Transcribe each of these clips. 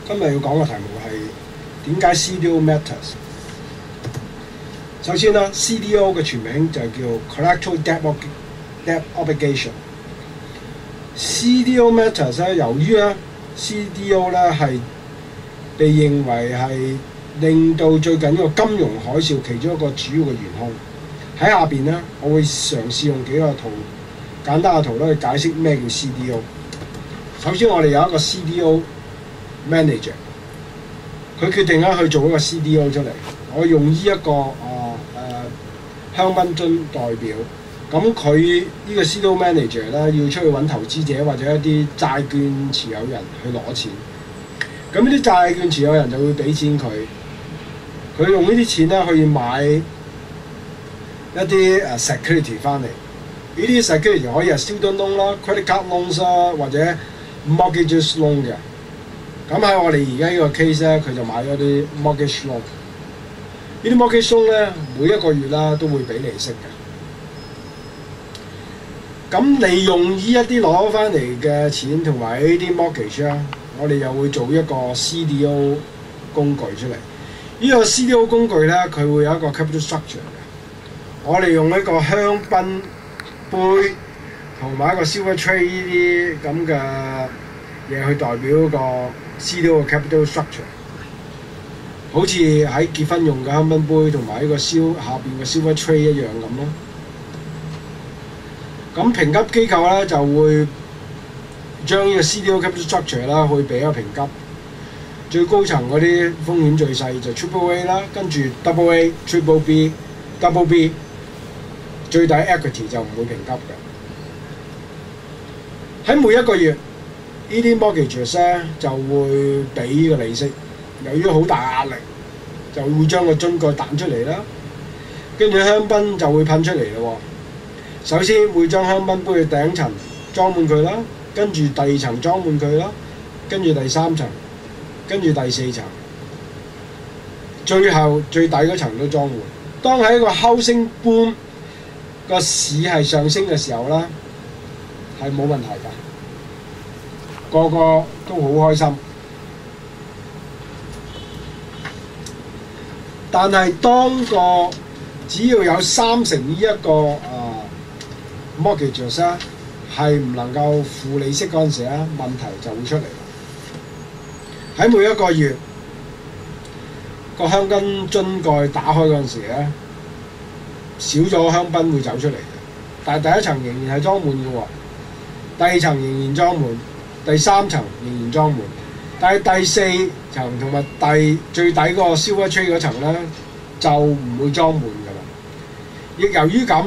今日要講嘅題目係點解 CDO matters。首先啦 ，CDO 嘅全名就叫 Collateral Debt Obligation。CDO matters 咧，由於咧 CDO 咧係被認為係令到最近呢個金融海嘯其中一個主要嘅元兇。喺下邊咧，我會嘗試用幾個圖簡單嘅圖咧去解釋咩叫 CDO。首先，我哋有一個 CDO manager， 佢決定咧去做一個 CDO 出嚟。我用呢一個香檳樽代表，咁佢呢個 CDO manager 咧要出去揾投資者或者一啲債券持有人去攞錢。咁呢啲債券持有人就會俾錢佢，佢用呢啲錢咧去買一啲security 翻嚟。呢啲 security 可以係 student loan 啦、credit card loans 啦，或者 mortgage loan 嘅。咁喺我哋而家呢個 case 咧，佢就買咗啲 mortgage loan。呢啲 mortgage loan 咧，每一個月啦都會俾利息嘅。咁利用呢一啲攞翻嚟嘅錢同埋呢啲 mortgage 啦，我哋又會做一個 CDO 工具出嚟。呢個 CDO 工具咧，佢會有一個 capital structure 嘅。我哋用一個香檳杯同埋一個 silver tray 呢啲咁嘅嘢去代表個 CDO 嘅 capital structure， 好似喺結婚用嘅香檳杯同埋呢個下邊嘅 silver tray 一樣咁咯。咁評級機構咧就會將呢個 CDO capital structure 啦去俾一個評級，最高層嗰啲風險最細就 Triple A 啦，跟住 Double A、Triple B、Double B， 最底 equity 就唔會評級嘅。喺每一個月，呢啲 mortgages 咧就會俾呢個利息，由於好大壓力，就會將個樽蓋彈出嚟啦，跟住香檳就會噴出嚟咯。首先會將香檳杯嘅頂層裝滿佢啦，跟住第二層裝滿佢啦，跟住第三層，跟住第四層，最後最底嗰層都裝滿。當喺一個 housing boom 個市係上升嘅時候啦，係冇問題㗎，個個都好開心。但係當個只要有30%呢一個mortgages 咧係唔能夠付利息嗰陣時咧，問題就會出嚟。喺每一個月個香檳樽蓋打開嗰陣時咧，少咗香檳會走出嚟嘅，但係第一層仍然係裝滿嘅喎，第二層仍然裝滿，第三層仍然裝滿，但係第四層同埋最底嗰個 silver tray 嗰層咧就唔會裝滿㗎啦。亦由於咁，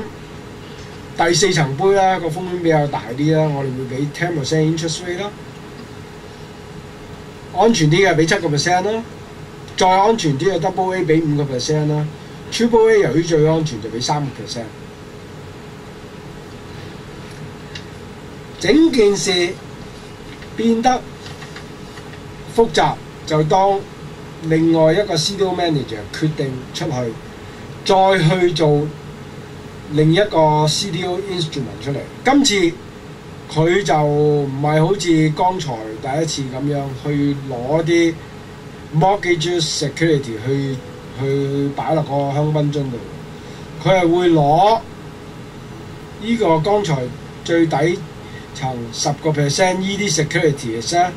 第四層杯咧個風險比較大啲啦，我哋會俾 10% interest rate 啦，安全啲嘅俾7% 啦，再安全啲嘅 double A 俾5% 啦。Triple A 由於最安全就俾3%。整件事變得複雜，就當另外一個 CDO manager 決定出去，再去做另一個 CDO instrument 出嚟。今次佢就唔係好似剛才第一次咁樣去攞啲 mortgage security 去擺落個香檳樽度，佢係會攞呢個剛才最底層10% 呢啲 securities 咧，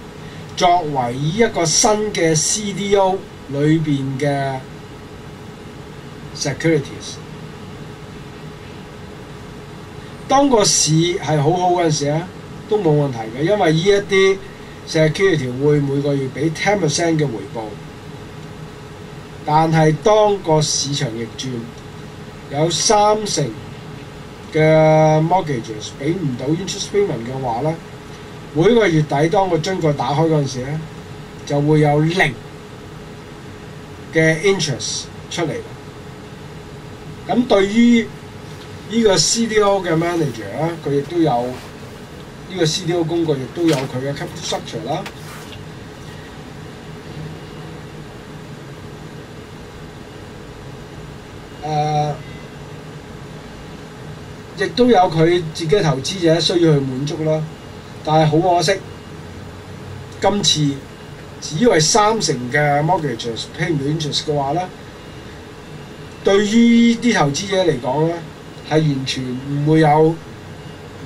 作為一個新嘅 CDO 裏邊嘅 securities。當個市係好好嗰陣時咧，都冇問題嘅，因為呢一啲 security 會每個月俾10% 嘅回報。但係當個市場逆轉，有30%嘅 mortgages 俾唔到 interest payment 嘅話咧，每個月底當個樽蓋打開嗰陣時咧，就會有0嘅 interest 出嚟。咁對於呢個 CDO 嘅 manager 咧，佢亦都有呢個 CDO 工具，亦都有佢嘅 capital structure 啦。亦都有佢自己投資者需要去滿足啦。但係好可惜，今次只係30%嘅 mortgages pay 唔到 interest 嘅話咧，對於啲投資者嚟講咧，係完全唔會有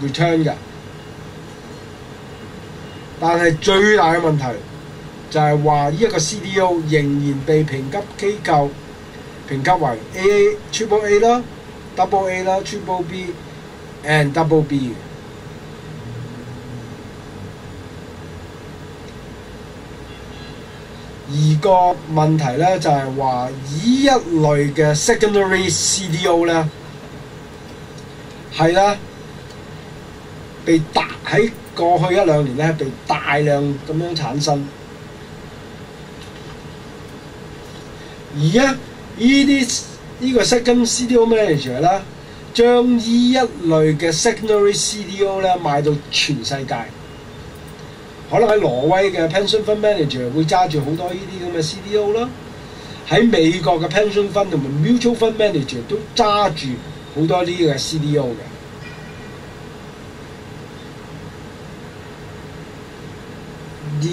return 嘅。但係最大嘅問題就係話呢一個 CDO 仍然被評級機構評級為 Triple A 啦、Double A 啦、Triple B and Double B 嘅。而個問題咧就係話，呢一類嘅 secondary CDO 咧係咧被喺過去1-2年咧被大量咁樣產生，而呢個 second CDO manager 咧將呢一類嘅 secondary CDO 咧賣到全世界。可能喺挪威嘅 pension fund manager 會揸住好多呢啲咁嘅 CDO 啦，喺美國嘅 pension fund 同埋 mutual fund manager 都揸住好多呢啲嘅 CDO 嘅。而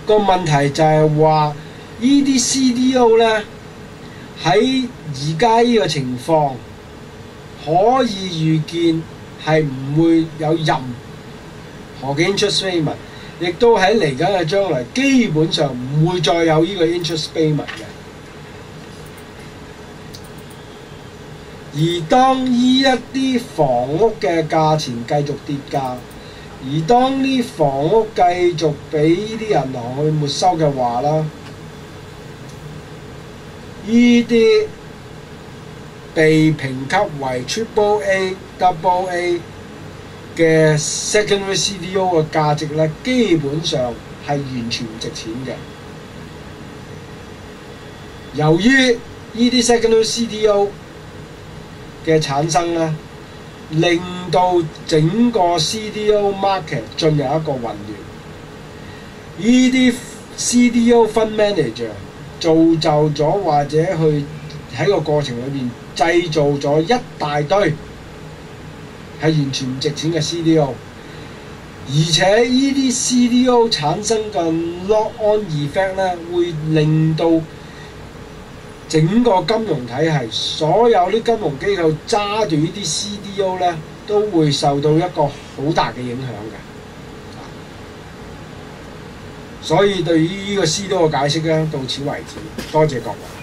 個問題就係話，呢啲 CDO 咧喺而家呢個情況，可以預見係唔會有任何嘅 interest payment。亦都喺嚟緊嘅將來，基本上唔會再有呢個 interest payment 嘅。而當呢一啲房屋嘅價錢繼續跌價，而當呢房屋繼續俾呢啲銀行去沒收嘅話啦，呢啲被評級為 Triple A、Double A嘅 secondary CDO 嘅價值咧，基本上係完全唔值錢嘅。由於呢啲 secondary CDO 嘅產生咧，令到整個 CDO market 進入一個混亂。呢啲 CDO fund manager 造就咗或者去喺個過程裏邊製造咗一大堆係完全唔值錢嘅 CDO， 而且呢啲 CDO 產生嘅 lock-on effect 咧，會令到整個金融體系所有啲金融機構揸住呢啲 CDO 咧，都會受到一個好大嘅影響嘅。所以對於呢個 CDO 嘅解釋咧，到此為止，多謝各位。